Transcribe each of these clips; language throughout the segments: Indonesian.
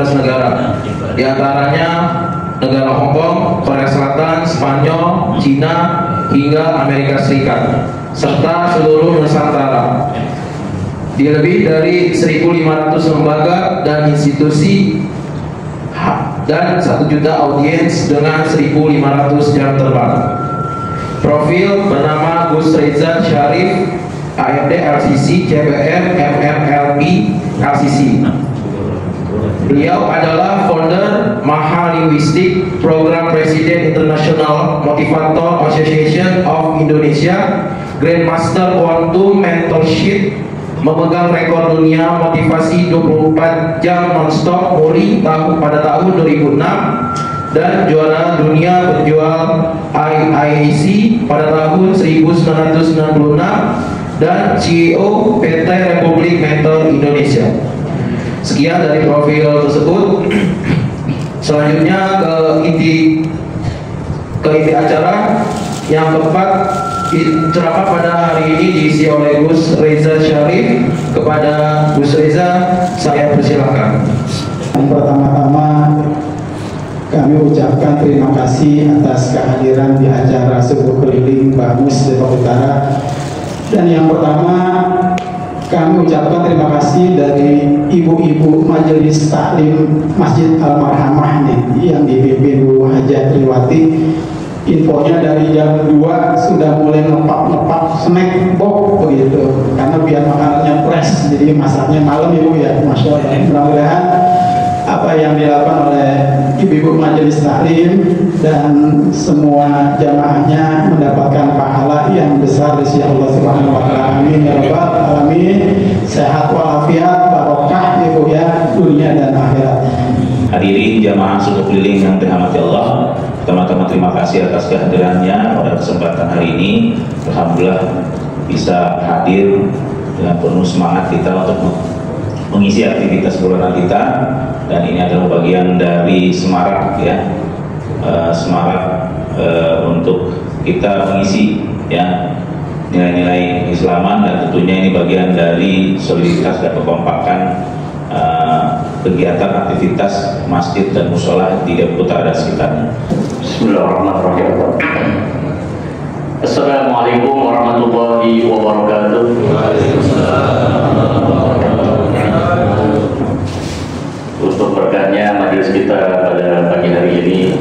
15 negara, di antaranya negara Hong Kong, Korea Selatan, Spanyol, Cina, hingga Amerika Serikat, serta seluruh Nusantara. Di lebih dari 1.500 lembaga dan institusi dan 1 juta audiens dengan 1.500 jam terbang. Profil bernama Gus Reza Syarif, AMD LCC, CBR, MMLB LCC. Beliau adalah founder Mahalinguistik, Program Presiden International Motivator Association of Indonesia, Grandmaster Quantum Mentorship, memegang rekor dunia motivasi 24 jam nonstop MURI pada tahun 2006, dan juara dunia penjual IIAC pada tahun 1996, dan CEO PT Republik Mentor Indonesia. Sekian dari profil tersebut. Selanjutnya ke inti acara. Yang keempat, ceramah pada hari ini diisi oleh Gus Reza Syarif. Kepada Gus Reza, saya persilakan. Pertama-tama kami ucapkan terima kasih atas kehadiran di acara subuh keliling Bamus Depok Utara. Dan yang pertama, kami ucapkan terima kasih dari ibu-ibu Majelis Taklim Masjid Al-Marhamah yang dipimpin Bu Hajah Triwati. Infonya dari jam 2 sudah mulai ngepak snack box begitu, karena biar makanannya fresh, jadi masaknya malam ibu ya, Masya Allah. Mudah-mudahan apa yang dilakukan oleh ibu-ibu Majelis Taklim dan semua jamaahnya mendapatkan pahala yang besar di sisi Allah Subhanahu wa taala. Amin ya rabbal alamin. Sehat walafiat, barokah ibu ya, dunia dan akhirat. Hadirin jamaah subuh keliling yang dirahmati Allah, teman-teman terima kasih atas kehadirannya pada kesempatan hari ini. Alhamdulillah bisa hadir dengan penuh semangat kita untuk mengisi aktivitas bulanan kita, dan ini adalah bagian dari semarak ya, semarak untuk kita mengisi ya nilai-nilai Islaman, dan tentunya ini bagian dari soliditas dan kekompakan kegiatan aktivitas masjid dan mushola di Depok Utara dan sekitarnya. Bismillahirrahmanirrahim. Assalamualaikum warahmatullahi wabarakatuh. Untuk berkahnya majelis kita pada pagi hari ini,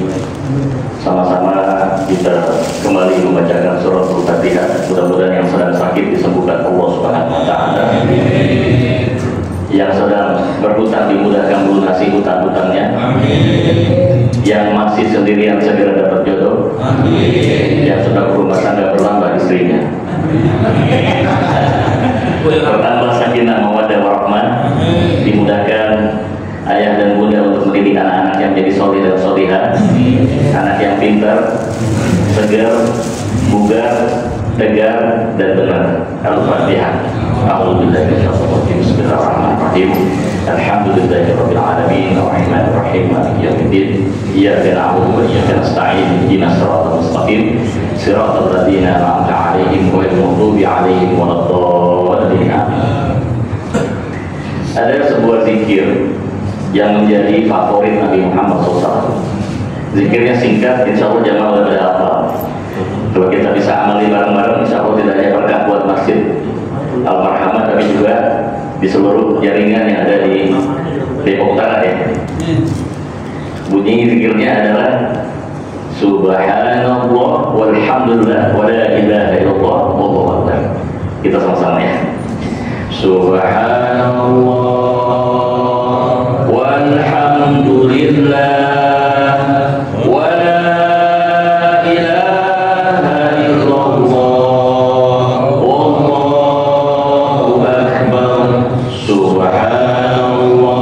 sama-sama kita kembali membacakan surah Al-Fatihah. Mudah-mudahan yang sedang sakit disembuhkan Allah Subhanahu wa taala. Yang sedang berhutang dimudahkan melunasi hutang-hutangnya. Yang masih sendirian segera dapat jodoh. Yang sudah berumah tangga bertambah istrinya. Bertambah sakinah mawaddah warahmah. Dimudahkan ayah dan bunda untuk mendidik anak-anak yang menjadi soleh dan solihah, anak yang pintar, segar, bugar, tegar, dan benar. Al-Fatihah. A'udzubillahi minasyaitonir Bismillahirrahmanirrahim. Alhamdulillahirabbil alamin, arrahmanir rahim, maliki yaumiddin. Iyyaka na'budu wa iyyaka nasta'in. Ihdinas siratal mustaqim, siratal ladzina an'amta 'alaihim ghairil maghdubi 'alaihim waladdallin. Ada sebuah zikir yang menjadi favorit Nabi Muhammad SAW. Zikirnya singkat, insya Allah jamaah udah pada hafal. Kalau kita bisa amali bareng-bareng, insya Allah tidak hanya berkah buat Masjid Al-Marhamah, tapi juga di seluruh jaringan yang ada di Depok Utara ya. Bunyi zikirnya adalah Subhanallah walhamdulillah wa la ilaha illallah wallahu akbar. Kita sama-sama ya. Subhanallah walhamdulillah wa la ilaha illallah wallahu akbar. Subhanallah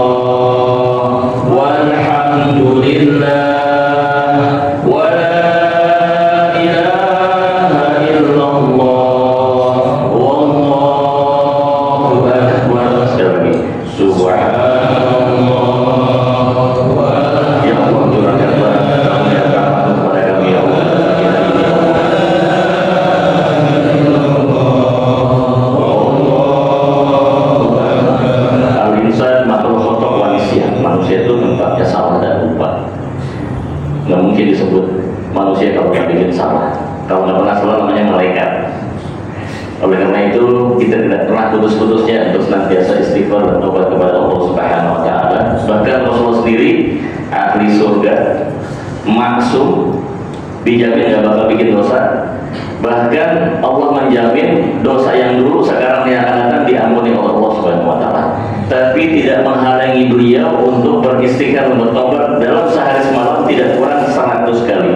walhamdulillah wa la ilaha illallah wallahu akbar. Sekali lagi. Subhanallah. Ya Allah. manusia kalau nggak bikin salah. Kalau nggak pernah salah namanya malaikat. Oleh karena itu kita tidak pernah putus-putusnya untuk senantiasa istighfar dan tobat kepada Allah Subhanahu Wa Taala. Bahkan Rasulullah sendiri ahli surga, maksum, dijamin nggak bakal bikin dosa. Bahkan Allah menjamin dosa yang dulu sekarang yang akan datang diampuni oleh Allah Subhanahu Wa Taala. Tapi tidak menghalangi beliau untuk beristighfar dan bertobat dalam sehari semalam tidak kurang 100 kali.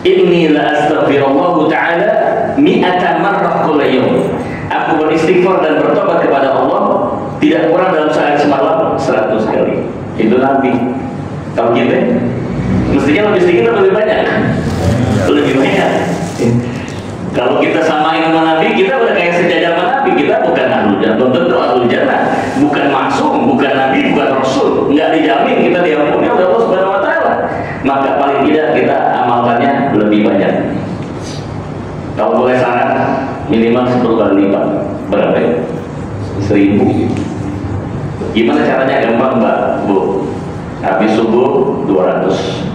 Inni la astaghfirullah ta'ala mi'ata marrah kulla yawm. Aku beristighfar dan bertobat kepada Allah tidak kurang dalam sehari semalam 100 kali. Itu Nabi. Kalau kita mestinya lebih sedikit atau lebih banyak? Lebih banyak. Kalau kita samain sama Nabi, kita udah kayak sejajar sama Nabi. Kita bukan ahlul jannah, belum tentu ahlul jannah, bukan maksum, bukan Nabi, bukan Rasul. Nggak dijamin kita diampuni oleh Allah Subhanahu Wa Taala. Maka paling tidak kita amalkannya lebih banyak. Kalau boleh saran, minimal 10 kali lipat. Berapa ya? 1000. Gimana caranya? Gampang Mbak, Bu. Habis subuh 200,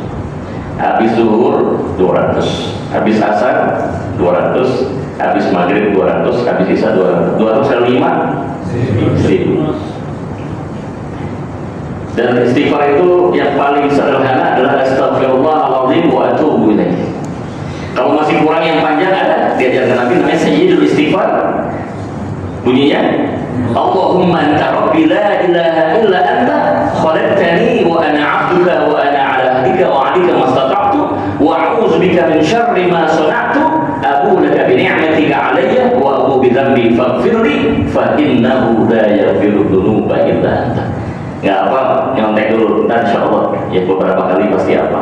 habis zuhur 200, habis asar 200, habis maghrib 200, habis isya 200. 200 kali 5 1000. Dan istighfar itu yang paling sederhana adalah astaghfirullahaladzim wa atubu ilaih. Kalau masih kurang yang panjang ada diajarkan Nabi namanya sayyidul istighfar. Bunyinya Allahumma anta rabbi la ilaha illa anta khalaqtani wa ana 'abduka wa ana 'ala ahdika wa 'adika mastata'tu wa a'udzu bika min syarri ma sana'tu abu laka bi ni'matika 'alayya wa abu bi dhanbi faghfirli fa innahu la yaghfiru dzunuba illa anta. Nggak apa, nyontek dulu, dan insyaallah ya beberapa kali pasti apa.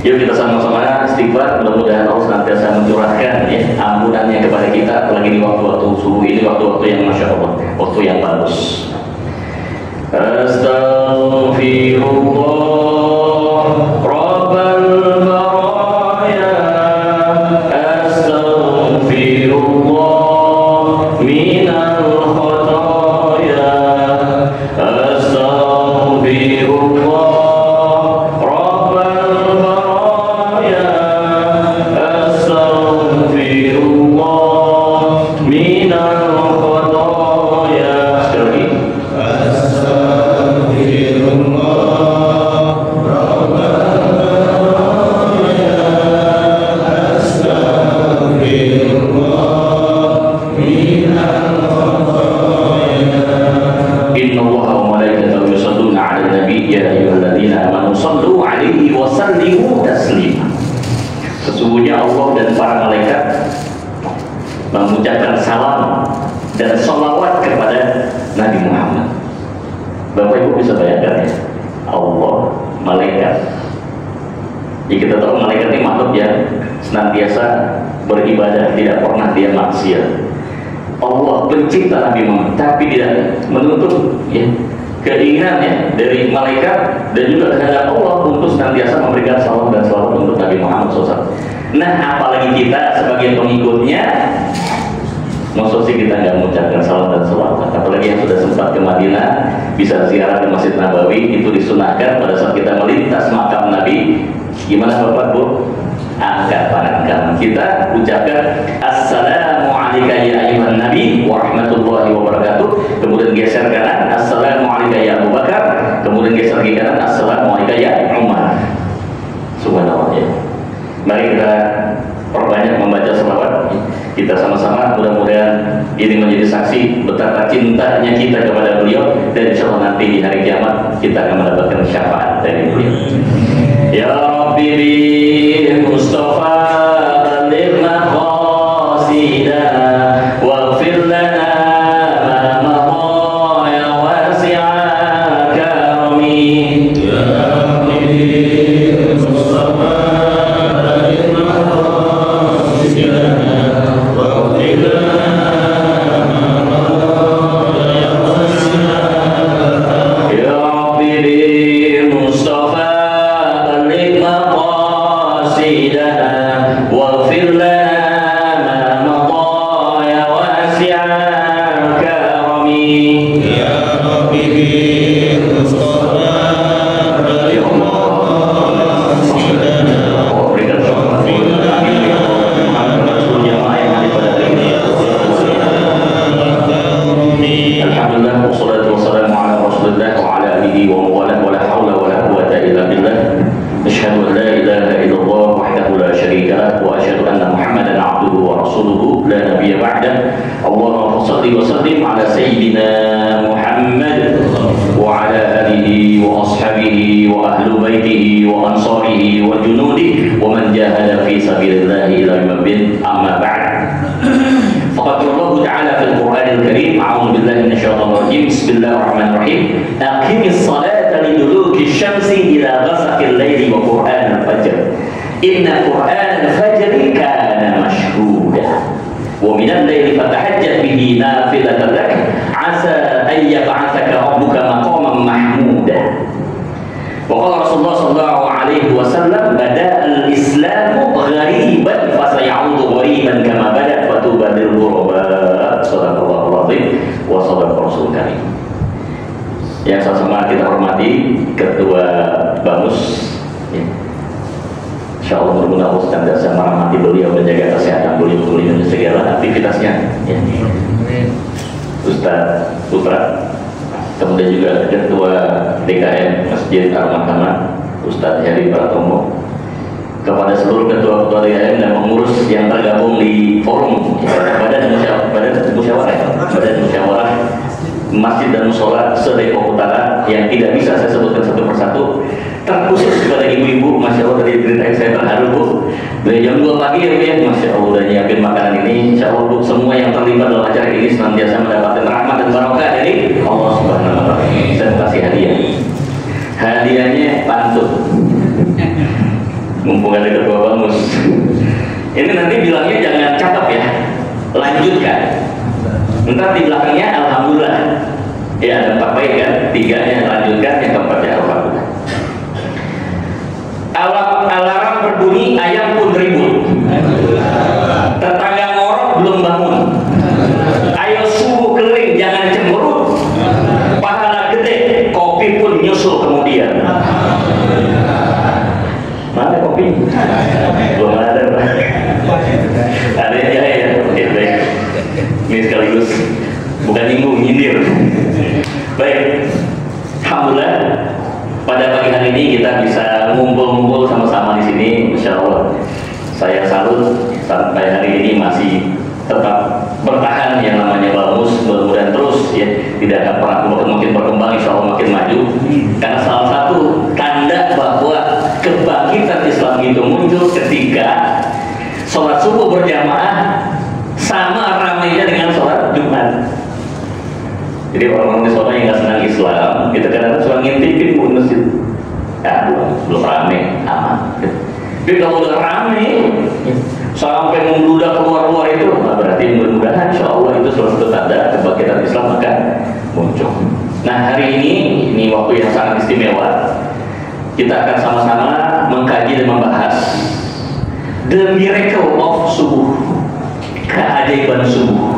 Yuk kita sama-sama istighfar, mudah-mudahan Allah senantiasa mencurahkan ya ampunannya kepada kita, apalagi di waktu-waktu subuh ini, waktu-waktu yang masya Allah, waktu yang bagus. Astaghfirullah Rabbal baraya, astaghfirullah minal khataya, astaghfirullah sesungguhnya Allah dan para malaikat mengucapkan salam dan sholawat kepada Nabi Muhammad. Bapak Ibu bisa bayangkan ya, Allah, malaikat. Ya kita tahu malaikat ini makhluk yang senantiasa beribadah, tidak pernah dia maksiat. Allah pencipta Nabi Muhammad, tapi tidak menutup ya keinginannya dari malaikat dan juga kehendak Allah untuk senantiasa memberikan salam dan salawat untuk Nabi Muhammad SAW. Nah, apalagi kita sebagai pengikutnya, maksud sih kita nggak mengucapkan salam dan salawat. Apalagi yang sudah sempat ke Madinah, bisa ziarah ke Masjid Nabawi, itu disunahkan pada saat kita melintas makam Nabi. Gimana Bapak Bu? Angkat tangan kanan kita, ucapkan Assalamu alayka ya ayyuhan nabi wa rahmatullahi wa barakatuh. Kemudian geser kanan, Assalamu alayka ya Abu Bakar. Kemudian geser ke kanan, Assalamu alayka ya Umar. Subhanallah ya. Mari kita perbanyak membaca selawat. Kita sama-sama, mudah-mudahan ini menjadi saksi betapa cintanya kita kepada beliau, dan insya Allah nanti di hari kiamat kita akan mendapatkan syafaat dari beliau. Ya Rabbi bi Mustafa baligh maqasidana waghfir lana ma madha ya wasi'a karami. Ya Rabbi bi Mustafa baligh maqasidana waghfir lana ma madha ya wasi'a karami. Ya Rabbi bi Mustafa له وأشهد أن محمدا عبده ورسوله لا نبي بعده. اللهم صل وسلم على سيدنا محمد وعلى آله وأصحابه وأهل بيته وأنصاره وجنوده ومن جاهد في سبيل الله إلى يوم الدين. أما بعد، فقد قال الله تعالى في القرآن الكريم: أعوذ بالله من الشيطان الرجيم، بسم الله الرحمن الرحيم، أقم الصلاة لدلوك الشمس إلى غسق الليل وقرآن الفجر إن قرآن الفجر كان مشهودا ومن الليل فتهجد به نافلة لك عسى أن يبعثك ربك مقاما محمودا. وقال رسول الله صلى الله عليه وسلم: بدأ الإسلام غريبا فسيعود غريبا كما بدأ فتوبى للغرباء. صدق الله العظيم وصدق رسول karim. Yang sama-sama kita hormati Ketua Bamus, insya Allah mudah-mudahan Allah senantiasa merahmati beliau, menjaga kesehatan beliau dan segala aktivitasnya. Ustaz Putra, kemudian juga Ketua DKM Masjid Al-Mahkamah Ustaz Heri Pratomo, kepada seluruh ketua-ketua DKM dan pengurus yang tergabung di forum Badan Musyawarah Masjid dan Musola se-Depok Utara yang tidak bisa saya sebutkan satu persatu, terkhusus kepada ibu-ibu. Masya Allah, dari cerita saya terharu Bu, dari jam 2 pagi ya Bu ya, Masya Allah udah nyiapin makanan ini. Insya Allah Bu, semua yang terlibat dalam acara ini senantiasa mendapatkan rahmat dan barokah dari Allah Subhanahu wa Ta'ala. Saya kasih hadiah, hadiahnya pantun, mumpung ada Ketua Bamus. Ini nanti bilangnya jangan cakep ya, lanjutkan. Ntar di belakangnya alhamdulillah. Ya ada 4 baik kan, 3-nya lanjutkan, yang keempatnya alhamdulillah. Alarm berbunyi, ayam pun ribut. Tetangga ngorok belum bangun. Ayo subuh keliling, jangan cemberut. Pahala gede, kopi pun nyusul kemudian. Mana kopi? Belum ada. Ada ya. Oke, baik. Ini sekaligus bukan nyinggung, nyindir. Baik, alhamdulillah pada pagi hari ini kita bisa ngumpul-ngumpul sama-sama di sini. Insya Allah saya salut sampai hari ini masih tetap bertahan yang namanya Bamus. Mudah-mudahan terus ya, tidak akan pernah mungkin berkembang, insya Allah makin maju. Karena salah satu tanda bahwa kebangkitan Islam itu muncul ketika sholat subuh berjamaah sama ramainya dengan sholat Jumat. Jadi orang-orang di sana yang nggak senang Islam, kita kadang-kadang suka ngintipin di masjid. Ya, belum ramai, aman. Tapi kalau udah ramai sampai membludak keluar-keluar itu, berarti mudah-mudahan insya Allah itu salah satu tanda kebangkitan Islam akan muncul. Nah, hari ini waktu yang sangat istimewa. Kita akan sama-sama mengkaji dan membahas The Miracle of Subuh, keajaiban subuh.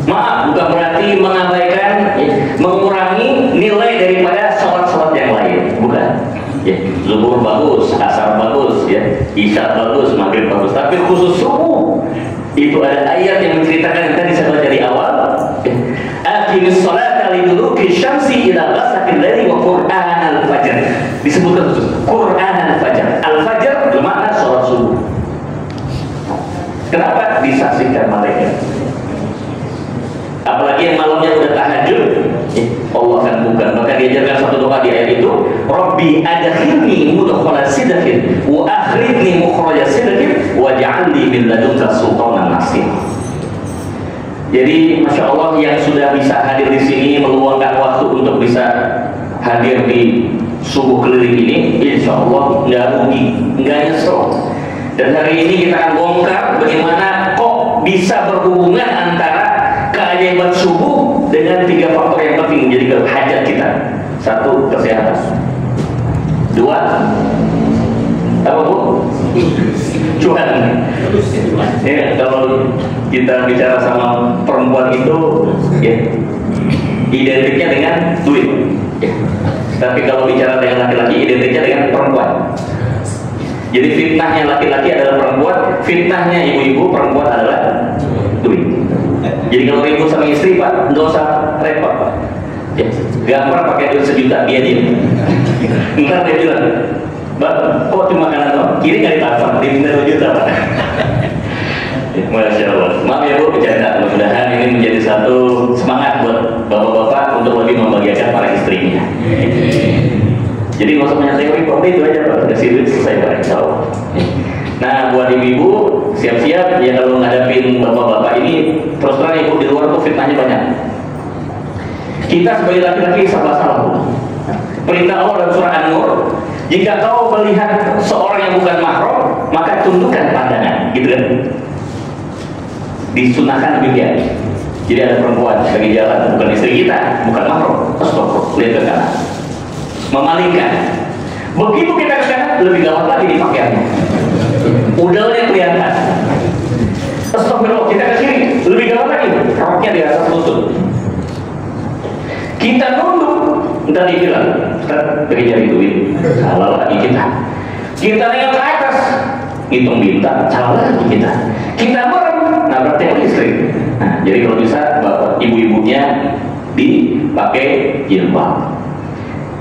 Maaf, bukan berarti mengabaikan, mengurangi nilai daripada sholat-sholat yang lain, bukan. Ya, zuhur bagus, asar bagus, ya, isya bagus, maghrib bagus. Tapi khusus subuh itu ada ayat yang menceritakan yang tadi saya baca di awal. Aqimis sholata liduluki syamsi ila ghasaqil laili wa Qur'an al-fajr. Disebutkan khusus Qur'an al-fajr. Al-fajr bermakna sholat subuh. Kenapa disaksikan malaikat? Apalagi yang malamnya udah tahajud, Allah akan buka. Maka diajarkan satu doa di ayat itu, Rabbi adkhilni mudkhala sidqin wa akhrijni mukhraja sidqin waj'alni min ladunka sultanan nasir. Jadi Masya Allah, yang sudah bisa hadir di sini meluangkan waktu untuk bisa hadir di subuh keliling ini, insya Allah nggak rugi, nggak nyesel. Dan hari ini kita akan bongkar bagaimana kok bisa berhubungan antara keajaiban subuh dengan 3 faktor yang penting menjadi hajat kita. 1, kesehatan. 2, apa Bu? Cuan. Ya, kalau kita bicara sama perempuan itu, ya, identiknya dengan duit. Ya. Tapi kalau bicara dengan laki-laki, identiknya dengan perempuan. Jadi fitnahnya laki-laki adalah perempuan, fitnahnya ibu-ibu perempuan adalah duit. Jadi kalau ribut sama istri Pak, nggak usah repot Pak. Ya, gampang pakai duit 1 juta dia. Ntar dia bilang, Mbak, kok cuma kanan dong? ini nggak ditransfer, diminta 2 juta Pak. Masya Allah. Maaf ya Bu, bercanda. Mudah-mudahan ini menjadi satu semangat buat bapak-bapak untuk lebih membahagiakan para istrinya. Jadi nggak usah banyak teori, pokoknya itu aja Pak. Kasih duit selesai Pak, insya Allah. Nah, buat ibu-ibu siap-siap ya kalau ngadapin bapak-bapak ini. Terus terang ibu, di luar tuh fitnahnya banyak. Kita sebagai laki-laki salah-salah Bu. Perintah Allah dalam surah An-Nur, jika kau melihat seorang yang bukan mahram, maka tundukkan pandangan, gitu kan? Disunahkan demikian. Jadi ada perempuan lagi jalan, bukan istri kita, bukan mahram, astagfirullah, lihat ke kanan, memalingkan. Begitu kita ke kanan, lebih gawat lagi di pakaiannya, udahnya kelihatan. Astagfirullah, kita ke kiri, lebih gawat lagi, roknya di atas lutut. Kita nunduk, ntar dibilang, pergi cari duit, salah lagi kita. Kita nengok ke atas, hitung bintang, salah lagi kita. Kita merem, nabrak tiang listrik. Nah, jadi kalau bisa bapak ibu-ibunya dipakai jilbab.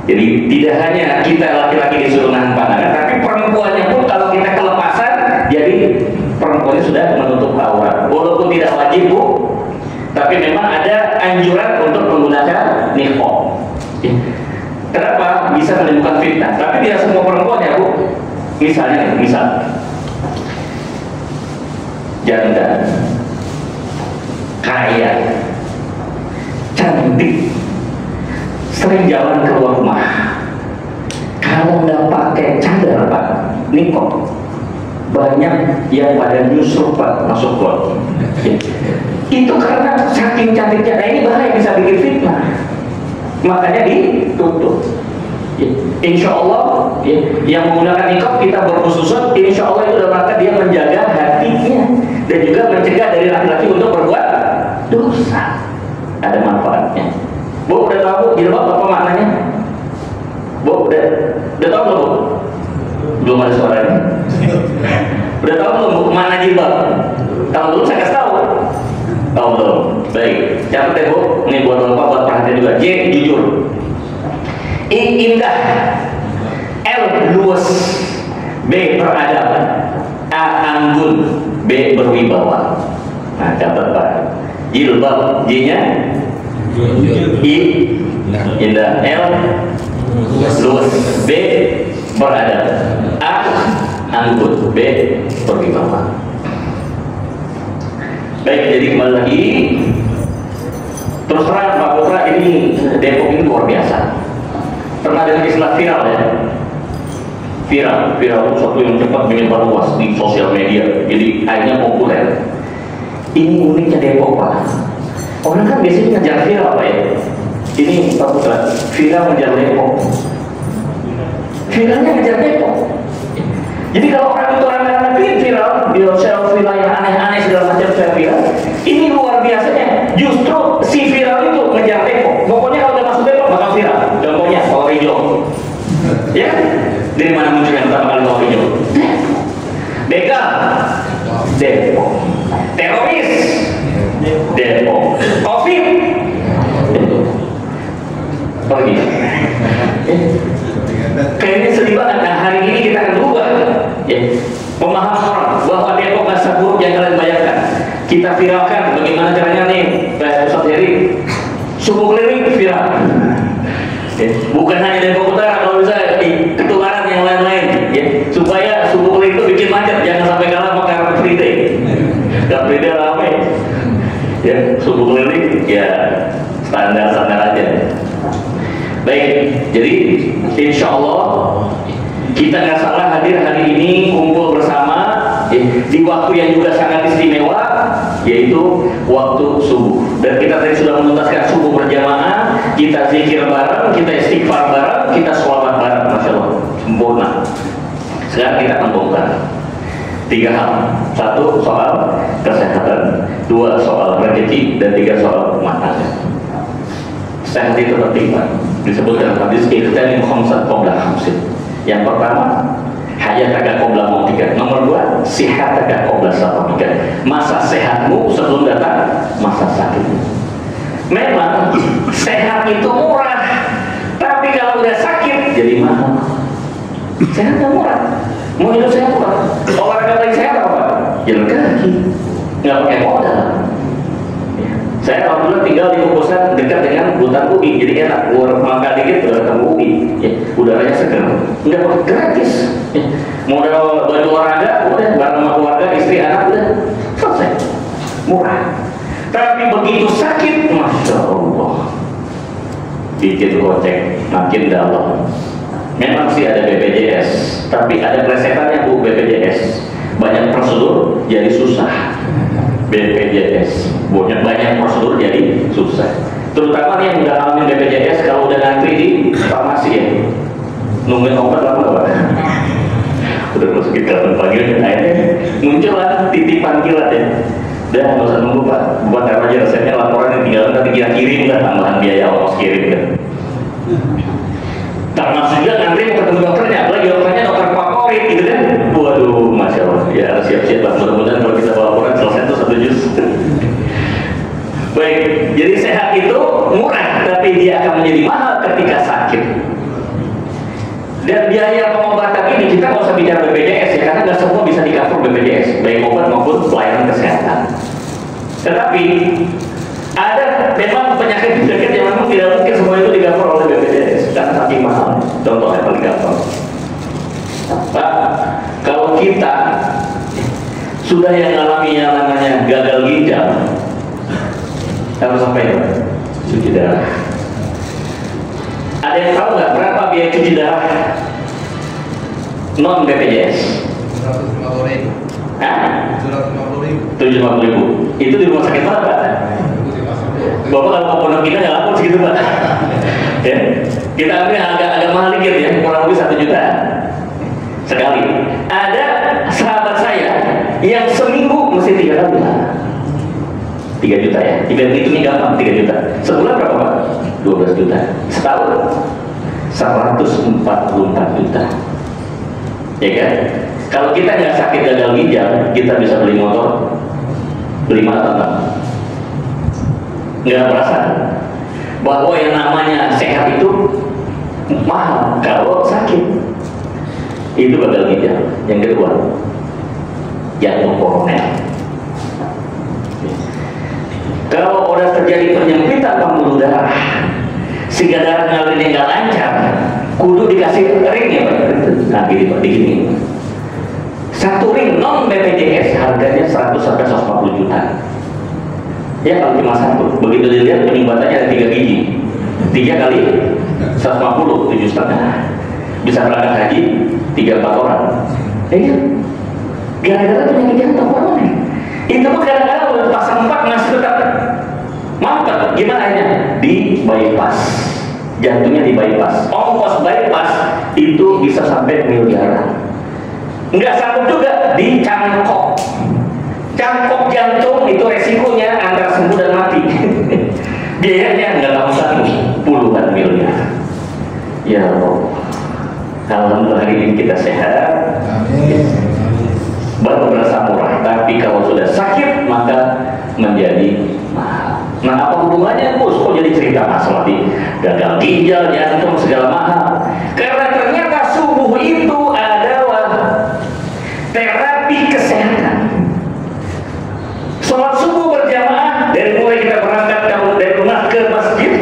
Jadi tidak hanya kita laki-laki disuruh nahan pandangan, tapi perempuannya pun kalau kita kelepasan, jadi perempuannya sudah menutup aurat. Walaupun tidak wajib Bu, tapi memang ada anjuran untuk menggunakan niqab. Kenapa? Bisa menimbulkan fitnah. Tapi tidak semua perempuan ya Bu. Misal janda, kaya, cantik, sering jalan keluar rumah. Kalau nggak pakai cadar Pak, niqab, banyak yang pada nyusul Pak masuk keluar. Itu karena saking cantiknya. Nah, ini bahaya, bisa bikin fitnah. Makanya ditutup. Insya Allah yang menggunakan niqab kita berkhususan, insya Allah itu dalam rangka dia menjaga hatinya dan juga mencegah dari laki-laki untuk berbuat dosa. Ada manfaatnya. Bu, udah tahu jilbab apa maknanya? Bu, udah tahu belum Bu? Belum ada suaranya. Udah tahu belum Bu makna jilbab? Kalau belum saya kasih tahu. Tahu belum? Baik, catat deh Bu. Ini buat bapak, buat perhatian juga. J, jujur. I, indah. L, luas. B, beradab. A, anggun. B, berwibawa. Nah, catat Pak. Jilbab, J-nya I, indah. L, luas. B, beradab. A, anggun. B, berwibawa. Baik, jadi kembali lagi. Terus terang Pak Putra, ini Depok ini luar biasa. Pernah dengar istilah viral ya? Viral itu sesuatu yang cepat menyebar luas di sosial media, jadi akhirnya populer. Ini uniknya Depok Pak. Orang kan biasanya ngejar viral Pak ya. Ini Pak Putra, viral ngejar Depok. Viralnya ngejar Depok. Jadi kalau orang itu orang-orang bikin viral, dia selfie yang aneh-aneh segala macam viral, ini luar biasanya. Justru si viral itu ngejar Depok. Pokoknya kalau udah masuk Depok bakal viral. Contohnya kolor hijau. Ya, dari mana munculnya pertama kali kolor hijau? Begal, Depok. Teroris, Depok. Covid, Depok. Pergi. Kayaknya sedih banget. Nah, hari ini kita akan berubah ya, pemahaman orang bahwa Depok nggak seburuk yang kalian bayangkan. Kita viralkan bagaimana caranya nih, Ustaz Heri, subuh keliling viral ya. Bukan hanya Depok Utara, kalau bisa ketularan yang lain-lain ya, supaya subuh keliling itu bikin macet, jangan sampai kalah sama Car Free Day. Car Free Day ramai ya, subuh keliling ya standar-standar aja. Baik, jadi insya Allah kita nggak salah hadir hari ini kumpul bersama di waktu yang juga sangat istimewa, yaitu waktu subuh. Dan kita tadi sudah menuntaskan subuh berjamaah, kita zikir bareng, kita istighfar bareng, kita sholawat bareng, masya Allah, sempurna. Sekarang kita akan bongkar 3 hal. 1 soal kesehatan, 2 soal rezeki, dan 3 soal rumah tangga. Sehat itu penting Pak. Disebut dalam hadis ikhtanim khamsat qabla khamsin. Yang pertama, hayataka qabla mautika. Nomor 2, sihataka qabla saqamika. Masa sehatmu sebelum datang masa sakitmu. Memang sehat itu murah, tapi kalau udah sakit jadi mahal. Sehat nggak murah. Mau hidup sehat jalan kaki, nggak pakai modal. Saya alhamdulillah tinggal di kokosan dekat dengan hutan ubi, jadi enak. Keluar melangkah dikit udah ketemu ubi, ya, udaranya segar, nggak pakai gratis. Ya. Modal baju olahraga, udah bareng sama keluarga, istri, anak, udah selesai, murah. Tapi begitu sakit, masya Allah, bikin gocek makin dalam. Memang sih ada BPJS, tapi ada plesetannya Bu BPJS. Banyak prosedur jadi susah. BPJS banyak prosedur jadi susah, terutama nih yang udah ngalamin BPJS. Kalau udah ngantri di farmasi ya, nungguin obat lama Pak, udah masukin kartu panggil, akhirnya muncullah titipan kilat ya. Udah nggak usah nunggu Pak, buat aja resepnya, laporan yang tinggal nanti kita kirim, udah tambahan biaya ongkos kirim kan. Termasuk juga ngantri mau ketemu dokternya, apalagi dokternya dokter favorit gitu kan. Waduh, masya Allah, ya siap-siap lah. Mudah-mudahan kalau kita laporan selesai itu 1 juz. Baik, jadi sehat itu murah, tapi dia akan menjadi mahal ketika sakit. Dan biaya pengobatan ini kita nggak usah bicara BPJS ya, karena nggak semua bisa di-cover BPJS, baik obat maupun pelayanan kesehatan. Tetapi ada memang penyakit-penyakit yang memang tidak mungkin semua itu di-cover oleh BPJS karena saking mahal. Contohnya paling gampang, Pak, kalau kita sudah yang alami yang namanya gagal ginjal, harus sampai ya, cuci darah. Ada yang tahu nggak berapa biaya cuci darah non BPJS? 750.000. Hah? 750.000. 750.000. Itu di rumah sakit mana Pak? Bapak kalau ke pondok kita nggak lapor segitu Pak. Ya, kita ambil agak mahal dikit ya, kurang lebih 1 juta sekali. Ada sahabat saya yang seminggu mesti 3 kali. 3 juta ya, hitungnya gampang, 3 juta. Sebulan berapa Pak? 12 juta. Setahun 144 juta. Ya kan? Kalau kita nggak sakit gagal ginjal, kita bisa beli motor 5 tahun. Nggak merasa bahwa yang namanya sehat itu mahal kalau sakit. Itu gagal ginjal. Yang kedua, jantung koroner. Kalau udah terjadi penyempitan pembuluh darah sehingga darah ngalir nggak lancar, kudu dikasih ring ya Pak. Nah gini Pak, digini. 1 ring non BPJS harganya 100 sampai 140 juta. Ya kalau cuma 1, begitu dilihat penyumbatannya ada 3 biji, 3 kali 150, 7,5. Bisa berangkat haji 3-4 orang. Ya, gara-gara penyakit jantung koroner. Itu mah kadang-kadang udah pasang 4 masih tetap mampet. Gimana akhirnya? Di bypass, jantungnya di bypass. Ongkos bypass itu bisa sampai miliaran. Nggak sanggup juga di cangkok. Cangkok jantung itu resikonya antara sembuh dan mati. Biayanya nggak tahu satu, puluhan miliar. Ya Allah, alhamdulillah hari ini kita sehat. Baru berasa murah, tapi kalau sudah sakit maka menjadi mahal. Nah apa hubungannya Gus? Kok jadi cerita masalah di gagal ginjal, jantung segala mahal? Karena ternyata subuh itu adalah terapi kesehatan. Sholat subuh berjamaah dari mulai kita berangkat dari rumah ke masjid,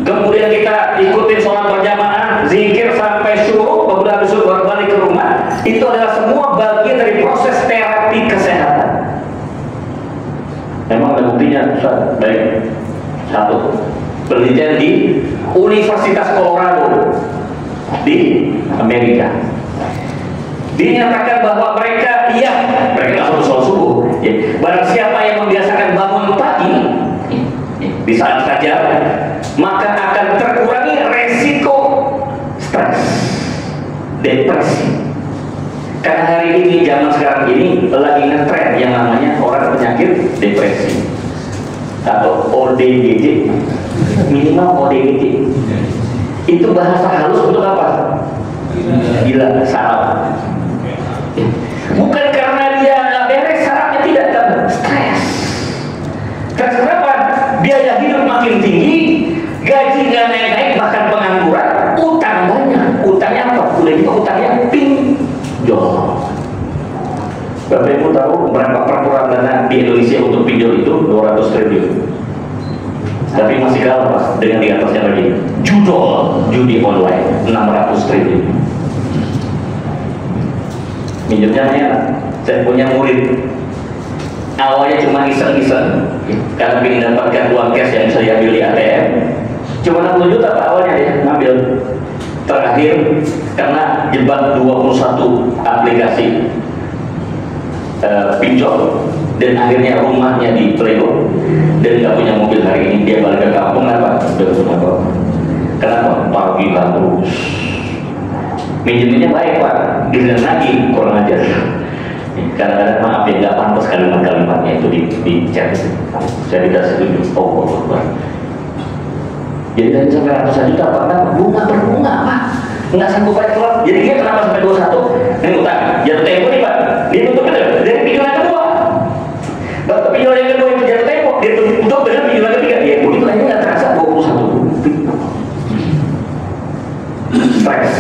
kemudian kita ikutin sholat berjamaah, zikir sampai subuh, kemudian subuh baru balik ke rumah. Itu adalah semua bagian dari proses terapi kesehatan. Memang ada buktinya, Ustaz. Baik, 1 penelitian di Universitas Colorado di Amerika dinyatakan bahwa mereka nggak perlu sholat subuh. Ya. Barang siapa yang membiasakan bangun pagi di saat fajar, maka akan terkurangi resiko stres, depresi. Karena hari ini, zaman sekarang ini lagi ngetren yang namanya orang penyakit depresi atau ODGJ, minimal ODGJ. Itu bahasa halus untuk apa? Gila, saraf. Bukan karena dia nggak beres sarafnya, tidak, stres. Stres kenapa? Biaya hidup makin tinggi, gaji nggak naik-naik, bahkan pengangguran, utang banyak. Utangnya apa? Udah gitu utangnya pinjol. Bapak Ibu tahu berapa perputaran dana di Indonesia untuk pinjol itu? 200 triliun. Tapi masih kalah Mas dengan di atasnya lagi. Judi online 600 triliun. Minjemnya hanya saya punya murid. Awalnya cuma iseng-iseng karena ingin dapatkan uang cash yang bisa diambil di ATM. Cuma 60 juta Pak awalnya ya ngambil. Terakhir karena jebak 21 aplikasi pinjol dan akhirnya rumahnya di Plego dan nggak punya mobil hari ini, dia balik ke kampung apa? Kenapa? Panggilan terus. Minjeminnya baik Pak, giliran lagi kurang ajar. Kadang-kadang maaf ya nggak pantas kalimat-kalimatnya itu di chat. Saya tidak setuju. Oh. Jadi dari sampai ratusan juta Pak, bunga berbunga Pak, nggak sanggup bayar keluar. Jadi dia kenapa sampai 21? Ini utang, jatuh tempo nih Pak, dia tutup bener dari pinjol yang kedua. Pinjol yang kedua itu jatuh tempo, dia tutup bener pinjol yang ketiga. Ya begitu aja nggak terasa 21. Stres.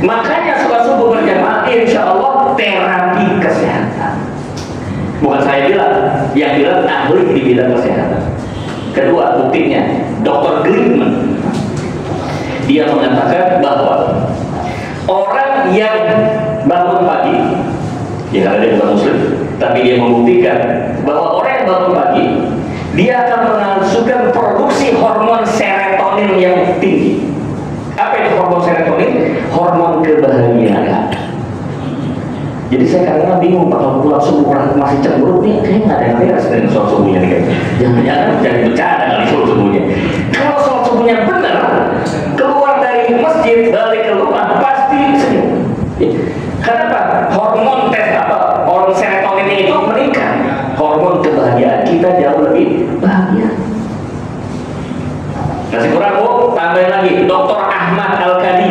Makanya sholat subuh berjamaah, insya Allah terapi kesehatan. Bukan saya bilang, yang bilang ahli di bidang kesehatan. Kedua, buktinya Dr. Glickman dia mengatakan bahwa orang yang bangun pagi, ya karena dia bukan muslim, tapi dia membuktikan bahwa orang yang bangun pagi dia akan menghasilkan produksi hormon serotonin yang tinggi. Apa itu hormon serotonin? Hormon kebahagiaan. Jadi saya kadang-kadang bingung kalau pulang subuh orang masih cemberut nih, kayaknya nggak ada yang beres dengan sholat subuhnya nih. Jangan-jangan jadi bercanda kali sholat subuhnya. Kalau sholat subuhnya benar, keluar dari masjid balik ke rumah pasti senyum. Kenapa? Hormon hormon serotonin itu meningkat. Hormon kebahagiaan kita jauh lebih bahagia. Masih kurang Bu, tambahin lagi Dr. Ahmad Al-Kadi,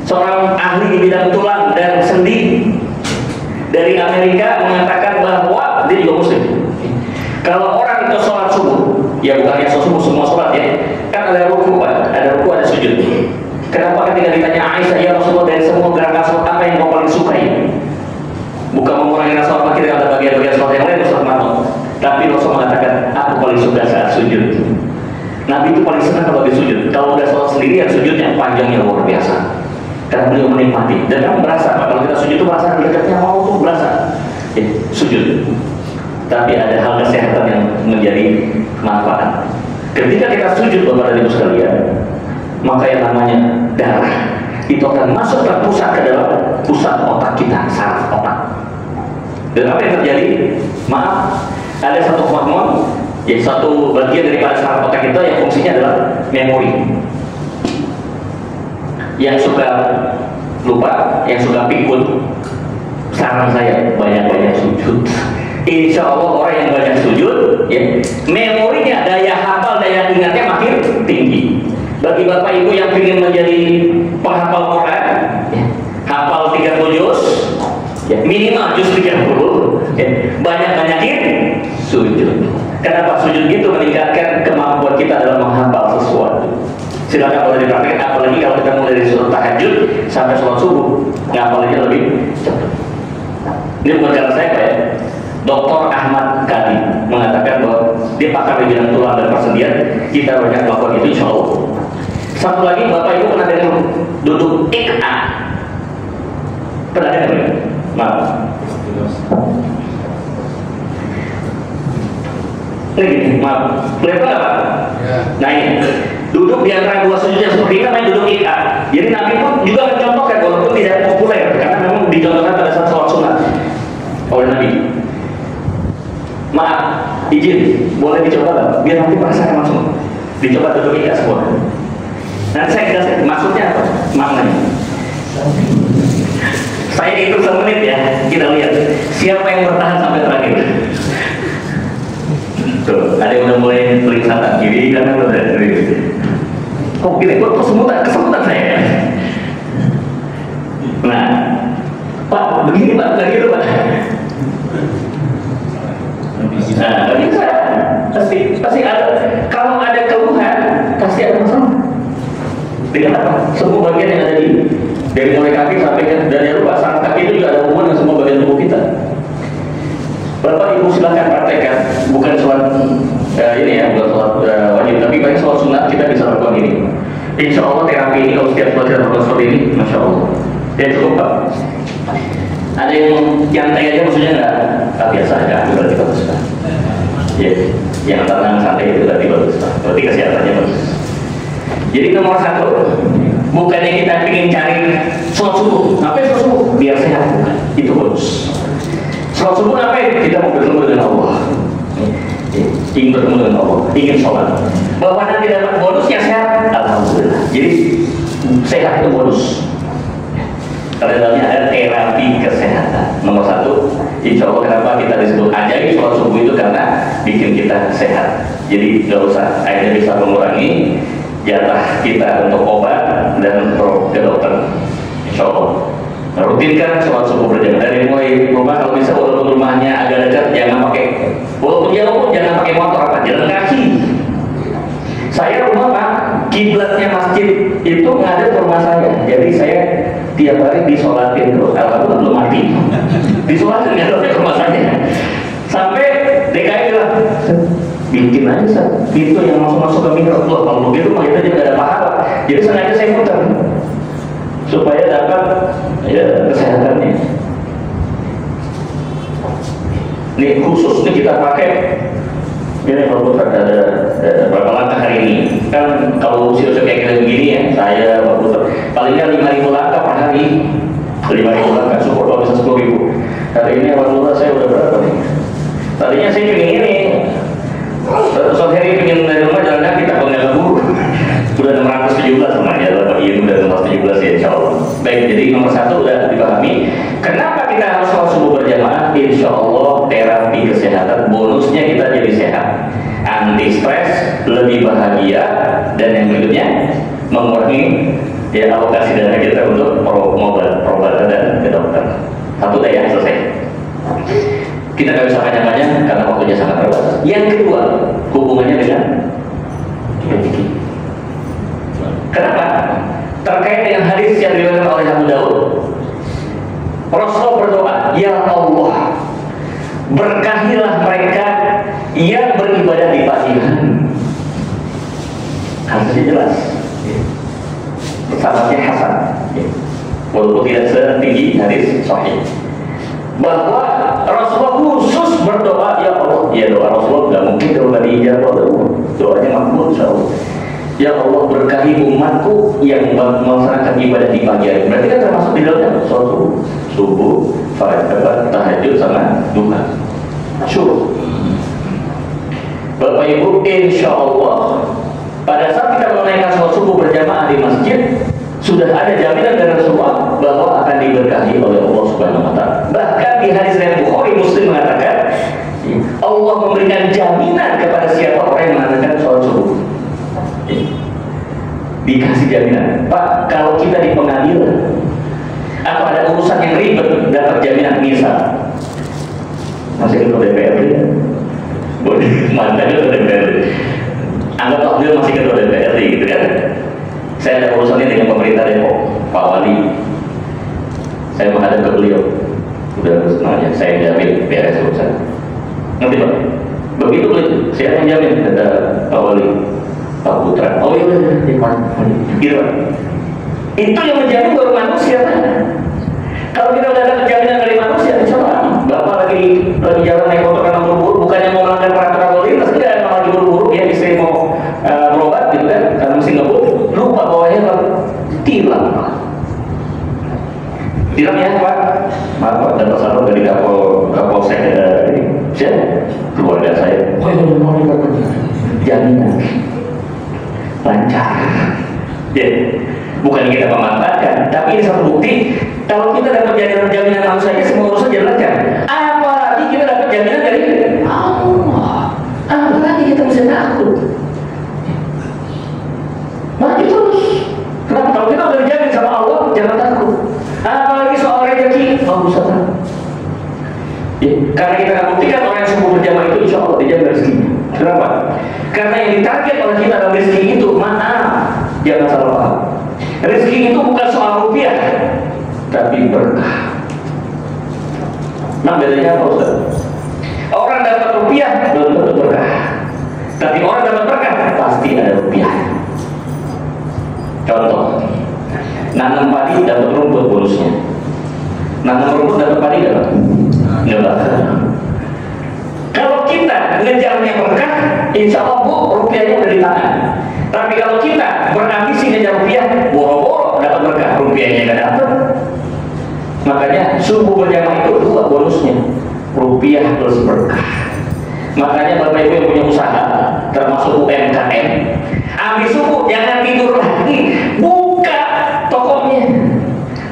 seorang ahli di bidang tulang dan sendi dari Amerika, mengatakan bahwa dia juga muslim. Kalau orang itu sholat subuh, ya bukannya sholat subuh semua sholat ya, kan ada ruku Pak, ada ruku, ada sujud. Kenapa ketika ditanya Aisyah, ya Rasulullah dari semua gerakan sholat apa yang kau paling sukai? Bukan mengurangi rasa hormat kita, ada bagian-bagian sholat yang lain Ustaz Mahmud, tapi Rasul mengatakan aku paling suka saat sujud. Nabi itu paling senang kalau disujud. Kalau udah sholat sendirian, sujudnya panjangnya luar biasa. Karena beliau menikmati. Dan kamu berasa, Pak, kalau kita sujud itu merasa dekatnya mau tuh berasa. Sujud. Tapi ada hal kesehatan yang menjadi manfaat. Ketika kita sujud Bapak dan Ibu sekalian, maka yang namanya darah itu akan masuk terpusat ke dalam pusat otak kita, saraf otak. Dan apa yang terjadi? Maaf, ada satu hormon, yaitu satu bagian daripada saraf otak kita yang fungsinya adalah memori. Yang suka lupa, yang suka pikun, saran saya banyak-banyak sujud. Insya Allah orang yang banyak sujud, ya, memorinya, daya hafal, daya ingatnya makin tinggi. Bagi Bapak Ibu yang ingin menjadi penghafal Quran, ya, hafal 30 juz, ya, minimal juz 30, ya, banyak-banyakin sujud. Kenapa sujud itu meningkatkan kemampuan kita dalam menghafal sesuatu. Silakan boleh dipraktikkan, apalagi kalau kita mulai dari sholat tahajud sampai sholat subuh, ngapalnya lebih cepat. Ini bukan cara saya Pak ya. Dr. Ahmad Kadi mengatakan bahwa dia pakar di bidang tulang dan persendian, kita banyak melakukan itu insya Allah. Satu lagi, Bapak Ibu pernah dengar duduk IKA? Pernah dengar ya? Maaf. Ini gini, maaf. Kelihatan nggak Pak? Ya. Nah ini, duduk di antara dua sujud yang seperti ini namanya duduk IKA. Jadi Nabi pun juga mencontohkan, walaupun tidak populer, karena memang dicontohkan pada saat sholat sunat oleh Nabi. Maaf, izin, boleh dicoba nggak? Biar nanti merasakan langsung. Dicoba duduk IKA semua. Nanti saya jelaskan maksudnya apa, maknanya. Saya hitung 1 menit ya, kita lihat siapa yang bertahan sampai terakhir. Tuh, ada yang udah mulai kelihatan kiri karena udah dari. Kok gini, kok kesemutan saya. Nah, Pak, begini Pak, lagi itu Pak. Nah, bisa. Pasti ada. Kalau ada keluhan, pasti ada masalah. Dengan apa? Semua bagian yang ada dari mulai kaki sampai ke dari lupa, sang kaki itu juga ada hubungan dengan semua bagian tubuh ini ya, bukan sholat wajib, tapi banyak sholat sunat kita bisa lakukan ini. Insya Allah terapi ini kalau setiap sholat kita lakukan seperti ini, masya Allah, ya cukup Pak. Ada yang nyantai aja maksudnya nggak biasa aja, berarti bagus Pak. Ya, yang tenang santai itu berarti bagus Pak. Berarti kesehatannya bagus. Jadi nomor satu, bukannya kita ingin cari sholat subuh, ngapain sholat subuh? Biar sehat, bukan? Itu bagus. Sholat subuh ngapain? Kita mau bertemu dengan Allah, ingin bertemu dengan Allah, ingin sholat. Bahwa nanti dapat bonusnya sehat, alhamdulillah. Jadi sehat itu bonus. Kalau dalamnya ada terapi kesehatan. Nomor satu, insya Allah kenapa kita disebut ajaib sholat subuh itu karena bikin kita sehat. Jadi nggak usah, akhirnya bisa mengurangi jatah kita untuk obat dan ke dokter. Insya Allah rutinkan sholat subuh berjamaah dari mulai rumah. Kalau bisa walaupun rumahnya agak dekat jangan pakai, walaupun jauh pun jangan pakai motor, apa jalan kaki. Saya rumah Pak, kiblatnya masjid itu ngadep ke rumah saya, jadi saya tiap hari disolatin terus. Alhamdulillah belum mati, disolatin ngadepnya ke rumah saya sampai DKI bilang bikin aja pintu yang masuk ke mihrab. Kalau begitu mah kita juga ada pahala. Jadi sengaja saya putar supaya dapat ya kesehatannya. Ini khusus nih kita pakai. Ini kalau ada berapa langkah hari ini? Kan kalau usia kayak begini ya, saya palingnya 5.000 langkah per hari. 5.000 langkah, syukur kalau bisa 10.000. Hari ini alhamdulillah saya udah berapa nih? Tadinya saya pengen ini. Suatu hari pengen dari rumah jalan kaki, tak nggak kabur. Udah 617 namanya, ini udah 617 ya insya Allah. Baik, jadi nomor satu udah dipahami. Kenapa kita harus sholat subuh berjamaah? Insya Allah terapi kesehatan, bonusnya kita jadi sehat, anti stres, lebih bahagia, dan yang berikutnya mengurangi ya alokasi dana kita untuk perobatan dan ke dokter. Satu dah ya, selesai. Kita nggak bisa panjang-panjang karena waktunya sangat terbatas. Yang kedua, hubungannya dengan rezeki. Kenapa? Terkait dengan hadis yang diriwayatkan oleh Abu Daud, Rasulullah berdoa, ya Allah, berkahilah mereka yang beribadah di pagi hari. Hadisnya jelas, sanadnya hasan, walaupun tidak setinggi hadis sahih. Bahwa Rasulullah khusus berdoa, ya Allah, ya doa Rasulullah nggak mungkin kalau nggak diijabah, doanya makbul insya Allah. Ya Allah, berkahi umatku yang melaksanakan ibadah di pagi hari. Berarti kan termasuk di dalamnya sholat subuh, faraidah, tahajud sama duha. Syukur. Bapak Ibu, insya Allah pada saat kita menunaikan sholat subuh berjamaah di masjid, sudah ada jaminan dari Rasulullah bahwa akan diberkahi oleh Allah Subhanahu wa Ta'ala. Bahkan di hadis riwayat Bukhari Muslim mengatakan, Allah memberikan jaminan kepada siapa orang yang mengadakan sholat subuh. Dikasih jaminan, Pak, kalau kita di pengadilan atau ada urusan yang ribet, dapat jaminan. Misal masih ketua DPRD ya, boleh mantan ketua DPRD, anggap dia masih ketua DPRD gitu kan. Saya ada urusannya dengan pemerintah Depok, Pak Wali, saya menghadap ke beliau, udah semuanya saya jamin beres urusan. Ngerti Pak? Begitu saya menjamin, kata Pak Wali, Pak Putra, oh iya, gitu Pak. Itu yang menjamin baru manusia kan? Kalau kita udah ada jaminan dari manusia, insya Allah Bapak lagi jalan naik motor karena buru-buru, bukannya mau melanggar peraturan lalu lintas, tidak, emang lagi buru-buru, ya istri mau berobat gitu kan, karena mesti ngebut, lupa bawahnya tilang ya Pak, maaf Pak, dan tersangka dari Kapolsek ini, siapa? Keluarga saya, oh iya, mau jaminan lancar, ya, bukan kita memanfaatkan, tapi ini satu bukti. Kalau kita dapat jaminan Allah saja, semua urusan jalan lancar. Apalagi kita dapat jaminan dari Allah, apalagi kita mesti takut. Maju terus. Kenapa? Kalau kita udah dijamin sama Allah, jangan takut. Apalagi soal rezeki, nggak usah takut. Ya, karena kita akan buktikan orang yang sembuh berjamaah itu insya Allah dijamin rezekinya. Kenapa? Karena yang ditarget oleh kita dalam rezeki itu, maaf, jangan salah paham. Rezeki itu bukan soal rupiah, tapi berkah. Nah bedanya apa Ustaz? Orang dapat rupiah belum tentu berkah. Tapi orang dapat berkah pasti ada rupiah. Contoh, nanam padi dapat rumput bonusnya. Nanam rumput dapat padi dapat? Nggak dapat. Kalau kita ngejarnya berkah, insya Allah bu, rupiahnya udah di tangan. Tapi kalau kita berambisi ngejar rupiah, boro-boro dapat berkah, rupiahnya nggak dapat. Makanya subuh berjamaah itu 2 bonusnya, rupiah plus berkah. Makanya bapak ibu yang punya usaha, termasuk UMKM, habis subuh jangan tidur lagi, buka tokonya.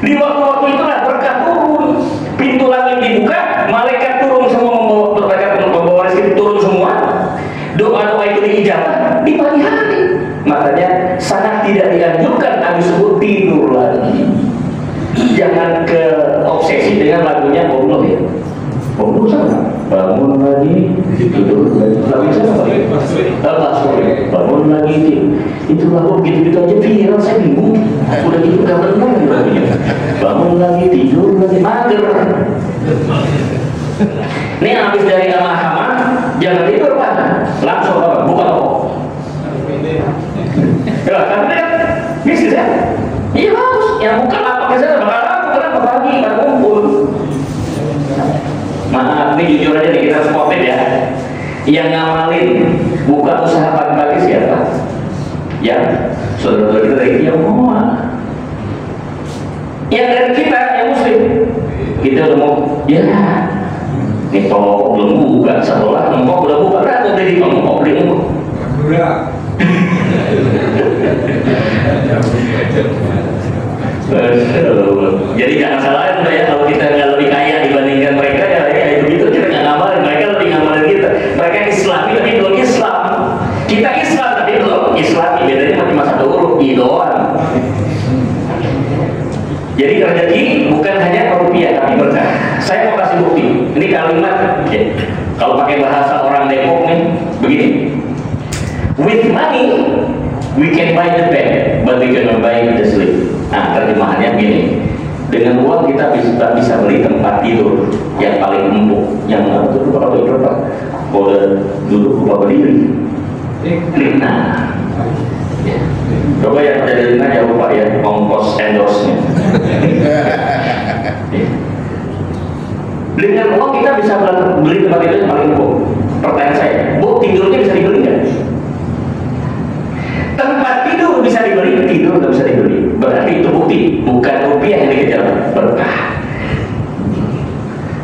Di waktu-waktu itulah berkah turun, pintu langit dibuka, malaikat turun semua membawa rezeki turun semua. Doa-doa itu diijabah di pagi hari. Makanya sangat tidak dianjurkan habis subuh tidur lagi. Jangan ke obsesi dengan lagunya Bono ya. Bono sama. Bangun lagi, tidur lagi. Lagu siapa? Bangun lagi, itu lagu begitu-begitu aja viral, saya bingung. Udah gitu gak benar lagunya. Bangun lagi, tidur lagi, mager. Ini habis dari hama-hama, jangan tidur Pak. Langsung Pak, buka toko. Ya, karena kan bisnis ya. Iya bagus, yang bukan apa biasanya bakal laku, kenapa pagi, pada kumpul. Maaf, ini jujur aja nih, kita spotted ya. Yang ngamalin buka usaha pagi-pagi siapa? Ya, saudara-saudara kita dari Tiongkok. Yang dari kita, yang muslim, kita udah mau, ya, ini toko belum buka, setelah engkau udah buka, berapa dari engkau beli engkau? Jadi jangan salahin ya, kalau kita nggak lebih kaya dibandingkan mereka ya itu gitu, kita nggak ngamalin, mereka lebih ngamalin kita. Mereka Islami tapi belum Islam, kita Islam tapi belum Islami, bedanya cuma 1 huruf I doang. Jadi rezeki bukan hanya rupiah tapi berkah. Saya mau kasih bukti, ini kalimat ya. Kalau pakai bahasa orang Depok nih begini, with money we can buy the bed, but we cannot buy the sleep. Nah, terjemahannya gini, dengan uang kita bisa beli tempat tidur yang paling empuk, yang itu berapa? Boleh duduk lupa berdiri. Nah, coba yang ada Lina jangan lupa ya ongkos endorse-nya. Dengan uang kita bisa beli tempat tidur yang paling empuk. Pertanyaan saya, Bu, tidurnya bisa dibeli nggak? Tempat tidur bisa dibeli, tidur nggak bisa dibeli. Berarti itu bukti, bukan rupiah yang dikejar, berkah.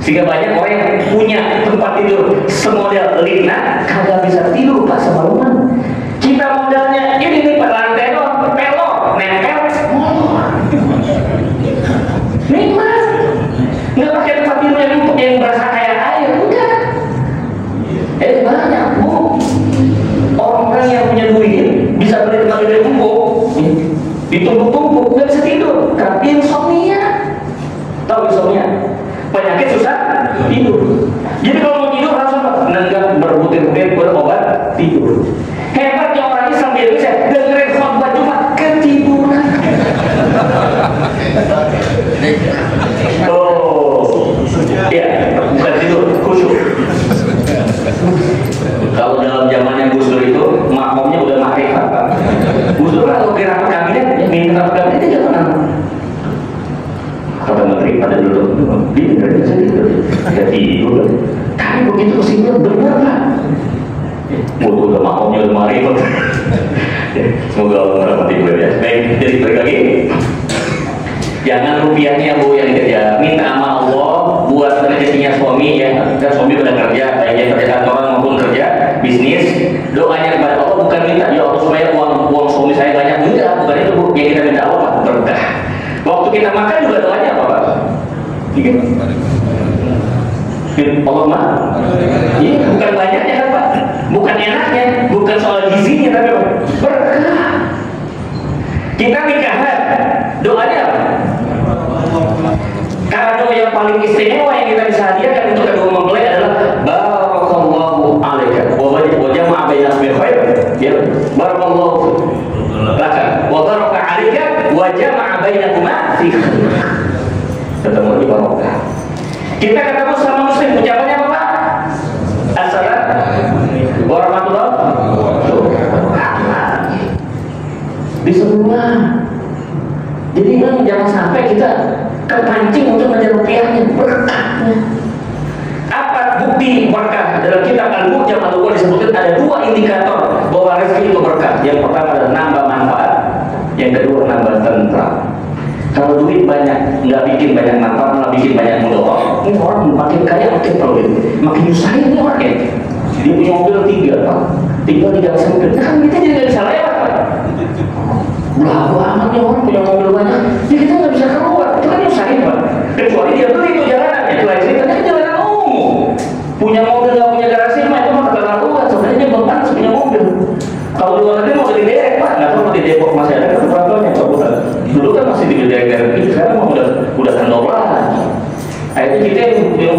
Sehingga banyak orang yang punya tempat tidur semodel Lina kagak bisa tidur Pak semalaman. Kita modalnya ini nih Pak, lantai doang, pelor, nempel, nikmat. Nggak pakai tempat tidur yang empuk yang berasa kayak air, enggak. Banyak Bu, orang-orang yang punya duit bisa beli tempat tidur yang empuk, ditumpuk-tumpuk nggak bisa tidur, karena insomnia. Tahu insomnia? Penyakit susah tidur. Jadi kalau mau tidur harus apa? Nenggak berbutir-butir berobat tidur. Hebatnya orang Islam di Indonesia dengerin khotbah Jumat ketiduran. Oh, ya bukan tidur, khusyuk. Kalau dalam zamannya Gus Dur itu makmumnya udah mati Pak. Gus Dur kalau kira kabinet, minta kabinet itu jangan. Kata menteri pada duduk, dia nggak bisa tidur, dia tidur. Tapi begitu kesimpulan benar Pak. Udah makmumnya udah mari Pak. Semoga Allah merahmati beliau ya. Baik, jadi balik lagi. Jangan rupiahnya Bu yang dikejar, minta sama Allah buat rezekinya suami ya. Dan suami udah kerja, baik yang kerja kantoran maupun kerja bisnis. Doanya kepada Allah bukan minta ya Allah supaya uang suami saya banyak, enggak, bukan itu Bu. Yang kita minta Allah berkah. Waktu kita makan juga doanya apa Pak? Iya. Allah mah? Iya, bukan banyaknya kan Pak? Bukan enaknya, bukan soal gizinya tapi apa? Berkah. Kita nikahan, doanya apa? Karena doa yang paling istimewa yang kita bisa hadiahkan untuk kedua mempelai adalah barakallahu alaika wa jama'a bainana bil khair. Ya, barakallahu laka wa baraka alaika wa jama'a bainakuma fi khair. Ketemu di barokah. Kita ketemu sama muslim, ucapannya apa Pak? Assalamualaikum warahmatullahi jangan sampai kita kepancing untuk mengejar rupiahnya, berkahnya. Apa bukti berkah? Dalam kitab Al-Mu'jam Al-Awwal disebutkan ada 2 indikator bahwa rezeki itu berkah. Yang pertama adalah nambah manfaat, yang kedua nambah tentram. Kalau duit banyak, nggak bikin banyak manfaat, malah bikin banyak mudarat. Ini orang makin kaya makin pelit, makin nyusahin ini orang ya. Dia punya mobil 3 Pak, tinggal 3 sempit. Kan kita jadi nggak bisa lewat Pak. Belagu amatnya orang punya mobil banyak, ya kita nggak bisa keluar. Itu kan nyusahin Pak. Kecuali dia beli itu jalanannya, itu lain ceritanya kan jalanan umum. Punya mobil nggak punya garasi mah itu mah keterlaluan. Sebenarnya beban punya mobil. Kalau di luar negeri mau jadi derek Pak, nggak tahu mau di Depok masih ada kan berapanya Pak bukan? Dulu kan masih di derek-derek gitu, sekarang mah udah kendor lagi. Akhirnya kita yang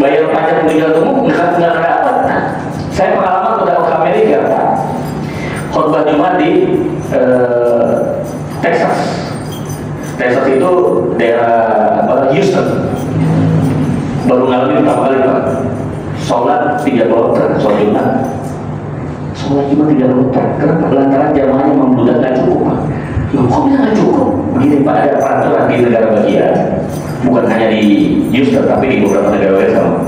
bayar pajak untuk jalan umum nggak dapat. Nah, saya pengalaman udah ke Amerika Pak. Khotbah Jumat di Texas. Texas itu daerah Houston. Baru ngalamin pertama kali Pak. Sholat 3 kloter, sholat Jumat. Sholat Jumat 3 kloter. Kenapa? Lantaran jamaahnya membludak nggak cukup Pak. Loh, kok bisa nggak cukup? Begini Pak, ada peraturan di negara bagian, bukan hanya di Houston tapi di beberapa negara lain sama.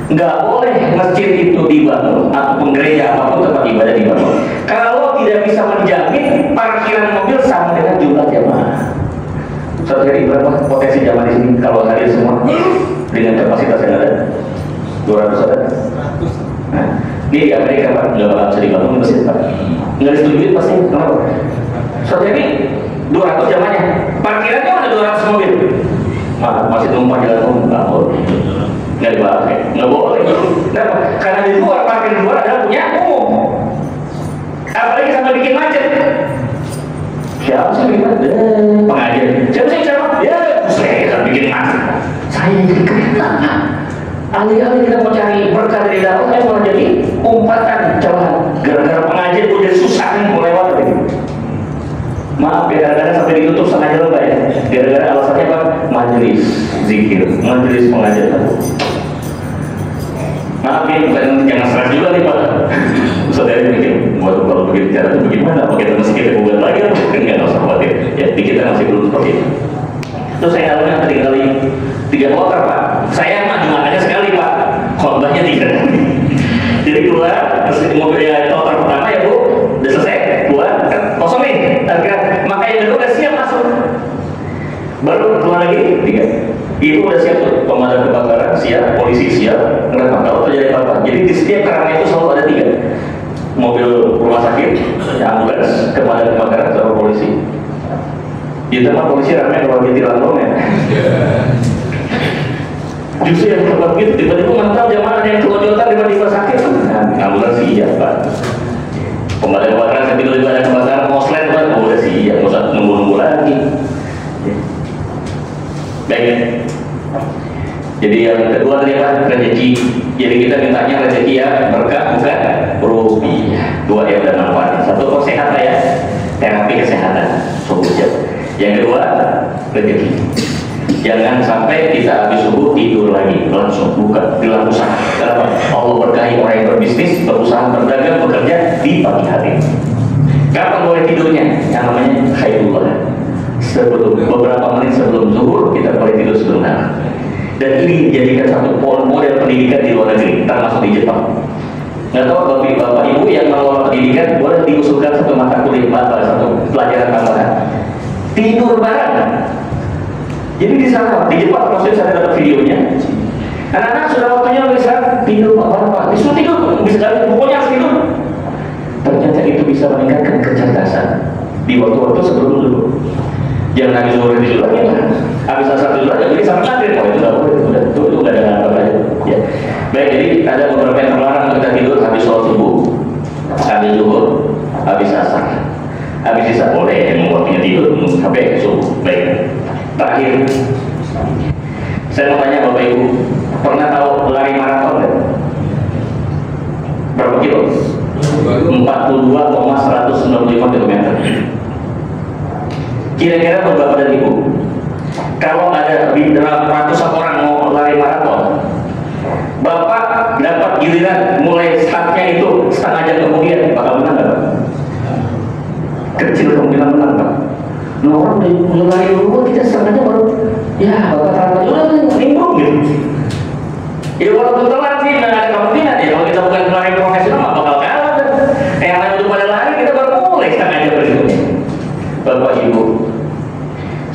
Nggak boleh masjid itu dibangun ataupun gereja apapun tempat ibadah dibangun kalau tidak bisa menjamin parkiran mobil sama dengan jumlah jamaah. Jadi berapa potensi jamaah di sini kalau hadir semua dengan kapasitas yang ada? 200 ada. Nah, ini di Amerika Pak, nggak bakal bisa dibangun masjid Pak. Nggak disetujui pasti. Kenapa? Jadi 200 jamaahnya, parkirannya ada 200 mobil. Masih numpang jalan umum, nggak boleh. Nggak dipakai, nggak boleh. Kenapa? Karena di luar, parkir di luar adalah punya umum. Apalagi sampai bikin macet. Siapa sih bikin macet? Pengajian. Siapa? Ya, saya bikin macet. Saya jadi kenapa? Alih-alih kita mau cari berkah dari dalam, saya malah jadi umpatan celah. Gara-gara pengajian udah susah nih mau lewat lagi. Maaf ya, kadang-kadang sampai ditutup setengah jalan Pak ya. Gara-gara alasannya Pak, majelis zikir, majelis pengajian. Maaf ya, jangan stres juga nih Pak. Saudara mikir, waduh kalau begitu cara itu bagaimana? Apa kita mesti kita buat lagi? Nggak usah khawatir. Ya, di kita masih belum seperti itu. Terus saya ngalamin 3 kali 3 kloter Pak. Saya mah Jumatannya sekali Pak, khotbahnya 3 kali. Jadi keluar, terus mobil ya kloter pertama ya Bu, udah selesai, keluar, kosong nih, maka yang kedua udah siap masuk. Baru keluar lagi 3. Itu udah siap tuh, pemadam kebakaran siap, polisi siap, kenapa? Kalau terjadi apa-apa. Jadi di setiap kerangka itu selalu ada 3. Mobil rumah sakit, ambulans, pemadam kebakaran, sama polisi. Di tempat polisi ramai kalau dia tilang ya. Justru yang tempat gitu, tiba-tiba mantap jamaah yang kelojotan tiba-tiba sakit. Nah, ambulans siap Pak. Pemadam kebakaran sampai tiba-tiba ada kebakaran, mau slide Pak, udah siap, nggak usah nunggu-nunggu lagi. Baik. Jadi yang kedua tadi Pak, rezeki. Jadi kita mintanya rezeki ya berkah bukan rupiah. 2 yang ada manfaat. 1 kesehatan ya, terapi kesehatan. Yang kedua rezeki. Jangan sampai kita habis subuh tidur lagi langsung buka gelar usaha. Kenapa? Allah berkahi orang yang berbisnis, berusaha, berdagang, bekerja di pagi hari. Kapan boleh tidurnya? Yang namanya khairullah. Sebelum beberapa menit sebelum zuhur kita boleh tidur sebentar. Dan ini dijadikan satu model pendidikan di luar negeri, termasuk di Jepang. Nggak tahu bapak ibu yang mengelola pendidikan boleh diusulkan satu mata kuliah satu pelajaran tambahan. Tidur bareng. Jadi di sana di Jepang maksudnya saya dapat videonya. Anak-anak sudah waktunya bisa tidur Pak. Disuruh tidur, bisa pokoknya harus tidur. Ternyata itu bisa meningkatkan kecerdasan di waktu-waktu sebelum dulu. Jangan habis zuhur tidur lagi kan? Habis asar tidur aja, jadi sampai maghrib. Oh itu nggak boleh, itu nggak ada apa aja. Ya. Baik, jadi ada beberapa yang terlarang kita tidur habis sholat subuh, habis zuhur, habis asar, habis isya boleh yang waktunya tidur sampai subuh. Baik. Terakhir, saya mau tanya Bapak Ibu, pernah tahu lari maraton nggak? Berapa kilo? 42,195 km. Kira-kira Bapak dan Ibu, kalau ada ratusan orang mau lari maraton, Bapak dapat giliran mulai startnya itu setengah jam kemudian, bakal menang nggak? Kecil kemungkinan menang Pak. Nah, orang udah lari dulu kita setengahnya baru ya bapak terlambat udah nimbrung gitu. Ya walaupun telat sih nggak ada kemungkinan ya kalau kita bukan pelari profesional nggak bakal kalah kan. Yang lain udah pada lari kita baru mulai setengahnya berikutnya. Bapak Ibu,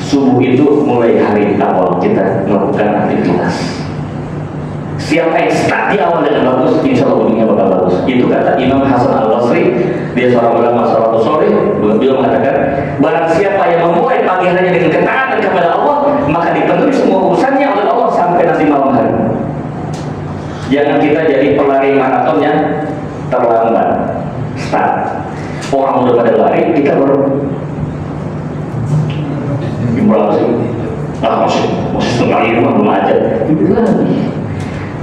subuh itu mulai hari awal kita melakukan aktivitas. Siapa yang start di awal dengan bagus, insya Allah bunyinya bakal bagus. Itu kata Imam Hasan Al-Basri, dia seorang ulama salawatus sholih, beliau mengatakan, barang siapa yang memulai pagi harinya dengan ketaatan kepada Allah, maka dipenuhi semua urusannya oleh Allah sampai nanti malam hari. Jangan kita jadi pelari maratonnya terlambat start. Orang udah pada lari, kita baru berapa sih? Masih setengah lima belum aja. Itu lagi.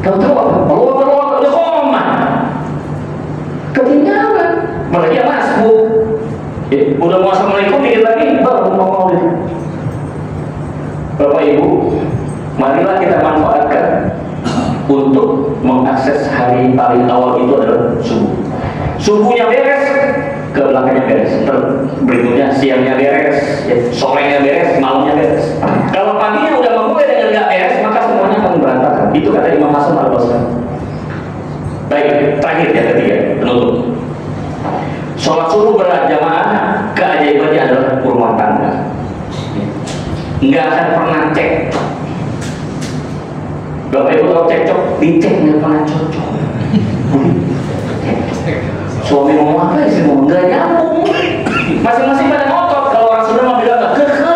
Tahu-tahu apa? Allah udah koma. Ketinggalan. Malah dia masuk. Udah mau assalamualaikum dikit lagi baru mau gitu. Bapak Ibu, marilah kita manfaatkan untuk mengakses hari paling awal itu adalah subuh. Subuhnya beres, ke belakangnya beres. Berikutnya siangnya beres, sorenya beres, malamnya beres. Kalau paginya udah memulai dengan nggak beres, maka semuanya akan berantakan. Itu kata Imam Hasan Al-Basri. Baik, terakhir yang ketiga, penutup. Sholat subuh berjamaah, keajaibannya adalah rumah tangga. Nggak akan pernah cek. Bapak Ibu kalau cekcok, dicek nggak pernah cocok. Suami ngomong apa, istri ngomong nggak nyambung. Masing-masing pada ngotot. Kalau orang sudah mau bilang nggak kekeh.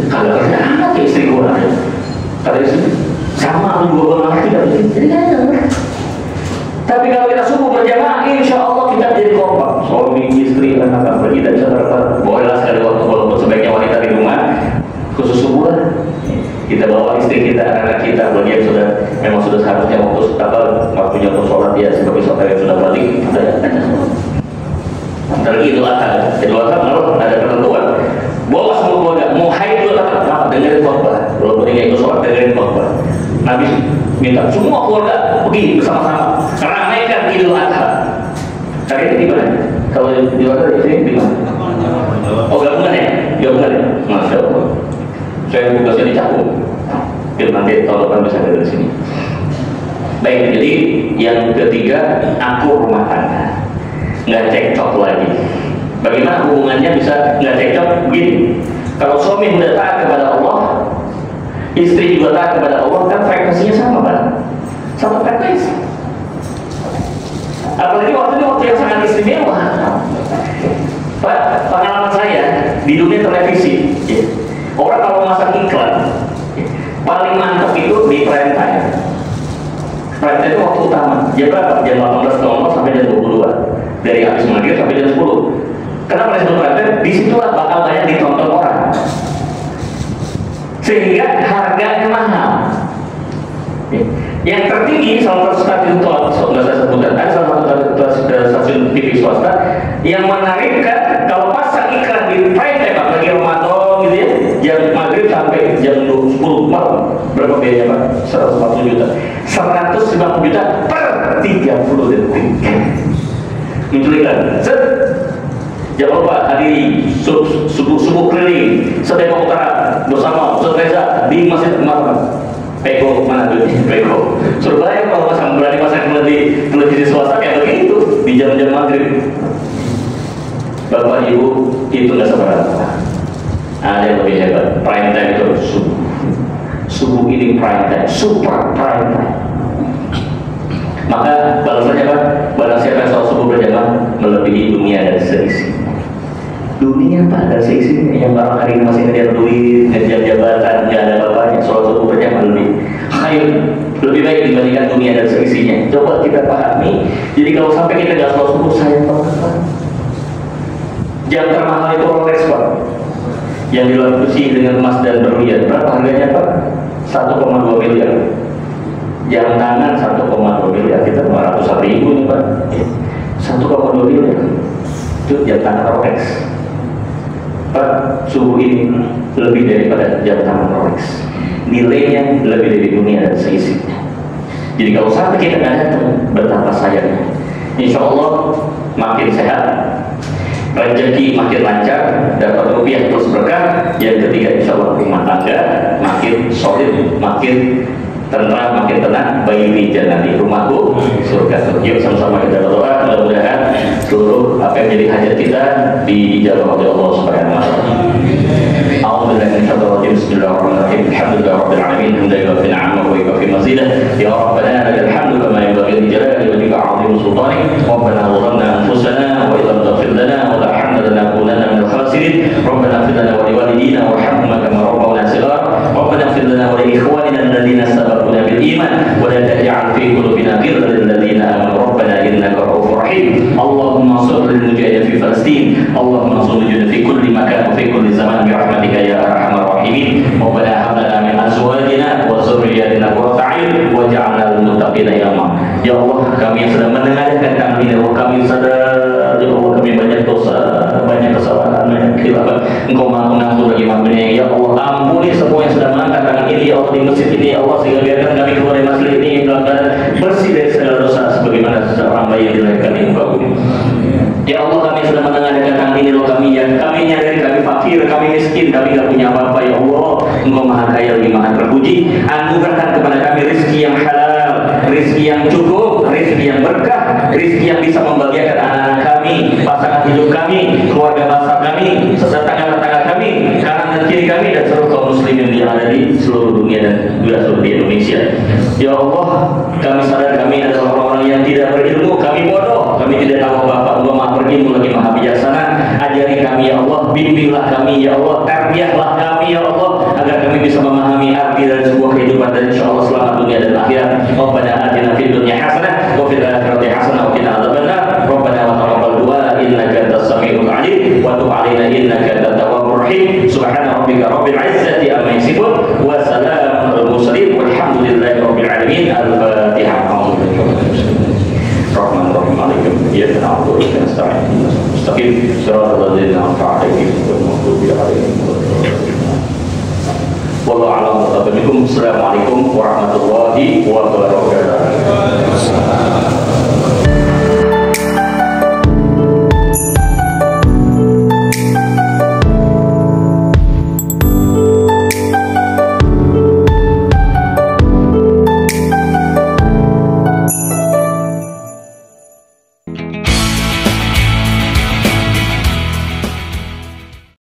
Kalau kerja amat ya istri gue ada. Kalau istri sama lu gue ngerti nggak bisa. Jadi nggak nyambung. Tapi kalau kita subuh berjamaah, insya Allah kita jadi kompak. Suami, istri, anak-anak kita bisa berapa? Bolehlah sekali waktu walaupun sebaiknya wanita di rumah. Khusus subuh lah. Kita bawa istri kita, anak-anak kita, bagi yang memang sudah seharusnya waktunya untuk sholat dia sebagai saudara yang sudah balik, sudah ada sholat. Terlebih Idul Adha, Idul Adha malah ada ketentuan. Bawa semua keluarga, mau haid atau apa, dengerin khotbah. Walaupun ini ikut sholat, dengerin khotbah. Nabi minta semua keluarga pergi bersama-sama, ramaikan Idul Adha. Hari ini di mana? Kalau Idul Adha di sini di mana? Oh gabungan ya, gabungan ya. Masya Allah. Saya tugasnya di Cakung. Nanti tahun depan bisa dari sini. Baik, jadi yang ketiga, akur rumah tangga, nggak cekcok lagi. Bagaimana hubungannya bisa nggak cekcok? Begini, kalau suami sudah taat kepada Allah, istri juga taat kepada Allah, kan frekuensinya sama, Pak. Sama frekuensi. Apalagi waktu yang sangat istimewa. Pak, pengalaman saya di dunia televisi, orang kalau masak iklan, paling mantap itu di prime time. Prime time itu waktu utama. Jam berapa? Jam 18.00 sampai jam 22. Dari habis maghrib sampai jam 10. Kenapa disebut prime time? Disitulah bakal banyak ditonton orang. Sehingga harganya mahal. Yang tertinggi salah satu stasiun nggak saya sebutkan, ada salah satu stasiun TV swasta yang menarikkan kalau pasang iklan di prime time apalagi Ramadan gitu ya, jam maghrib sampai jam 10 malam, berapa biayanya Pak? 140 juta 150 juta per 30 detik muncul iklan. Jangan lupa hari subuh keliling Sedepok Utara bersama Ustaz Reza di Masjid Marwan. Peko mana tuh? Peko Surabaya. Kalau berani pasang di televisi swasta kayak begitu di jam-jam maghrib. Bapak Ibu itu nggak seberapa. Ada yang lebih hebat. Prime time itu subuh. Subuh ini prime time, super prime time. Maka balasannya apa? Barang siapa yang sholat subuh berjamaah melebihi dunia dan seisinya. Dunia Pak dan seisinya, yang barang hari ini masih ngejar duit, ngejar jabatan, nggak ada bapaknya, sholat subuh berjamaah lebih baik dibandingkan dunia dan seisinya. Coba kita pahami. Jadi kalau sampai kita nggak sholat subuh, sayang banget. Jam termahal itu Rolex Pak, yang dilapisi dengan emas dan berlian. Berapa harganya Pak? 1,2 miliar. Jam tangan 1,2 miliar. Kita 200 ribu nih Pak. 1,2 miliar. Itu jam tangan Rolex. Pak, subuh ini lebih daripada jam tangan Rolex. Nilainya lebih dari dunia dan seisinya. Jadi kalau sampai kita nggak datang, betapa sayangnya. Insya Allah makin sehat, rezeki makin lancar, dapat rupiah terus berkah. Yang ketiga insya Allah rumah tangga makin solid, makin tentram, makin tenang. Bayi nanti rumahku surga. Yuk sama-sama kita berdoa, mudah-mudahan seluruh apa yang menjadi hajat kita dijawab oleh Allah Subhanahu wa taala. Bismillahirrahmanirrahim. Alhamdulillahirabbil alamin. Hamdan wa ni'amahu wa yukafi mazidah. Ya Rabbana lakal hamdu kama yanbaghi li jalali wajhika 'azimi sultanik. Rabbana zalamna anfusana wa illam taghfir lana wa tarhamna lanakunanna minal khasirin. Rabbana ighfir lana wa liwalidina warhamhuma kama rabbawna shighara. Rabbana ighfir lana wa li ikhwanina alladhina sabaquna bil iman wa la taj'al fi qulubina ghillan lil ladzina amanu. Rabbana innaka ra'ufur rahim. Allahumma ansur lil mujahidin fi Palestin. Allahumma ansur mujahidin fi kulli makan wa fi kulli zaman bi rahmatika ya arhamar rahimin. Rabbana hab lana min azwajina wa dzurriyyatina qurrata a'yun waj'alna lil muttaqina imama. Ya Allah, kami yang sedang mendengarkan kami ini, kami sadar ya Allah kami banyak dosa, banyak kesalahan, banyak khilafat. Engkau Maha Pengampun bagi Maha Penyayang. Ya Allah, ampuni semua yang sedang mengangkat tangan ini ya Allah di masjid ini ya Allah, sehingga biarkan kami keluar dari masjid ini dalam keadaan bersih dari segala dosa sebagaimana seorang bayi yang dilahirkan di muka bumi. Ya Allah, kami sedang mendengarkan kami ini loh, kami yang kami nyadari kami fakir, kami miskin, kami tidak punya apa-apa ya Allah. Engkau Maha Kaya lagi Maha Terpuji. Anugerahkan kepada kami rezeki yang halal, rezeki yang cukup, rezeki yang berkah, rezeki yang bisa membahagiakan anak-anak kami, pasangan hidup kami, keluarga besar kami, tetangga-tetangga kami, kanan dan kiri kami, dan seluruh kaum muslimin yang ada di seluruh dunia dan juga seluruh di Indonesia. Ya Allah, kami sadar kami adalah orang-orang yang tidak berilmu, kami bodoh, kami tidak tahu apa-apa. Engkau Maha berilmu lagi Maha bijaksana. Ajari kami ya Allah, bimbinglah kami ya Allah, tarbiyahlah kami ya Allah, agar kami bisa memahami arti dari sebuah kehidupan dan insyaallah selamat dunia dan akhirat. Rabbana atina fid dunya hasanah wa fil akhirati hasanah wa qina adzabannar. Rabbana wa taqabbal du'a innaka antas samiul 'alim wa tub 'alaina innaka antat tawwabur rahim. Subhana rabbika rabbil 'izzati amma yasifun wa salamun 'alal mursalin walhamdulillahi rabbil alamin. Al-Fatihah. Rahman-Rahim alaikum iyyaka na'budu wa iyyaka nasta'in. Mustaqim siratal ladzina an'amta 'alaihim ghairil maghdubi 'alaihim waladdallin. Wallahu a'lam bishawab. Assalamualaikum warahmatullahi wabarakatuh.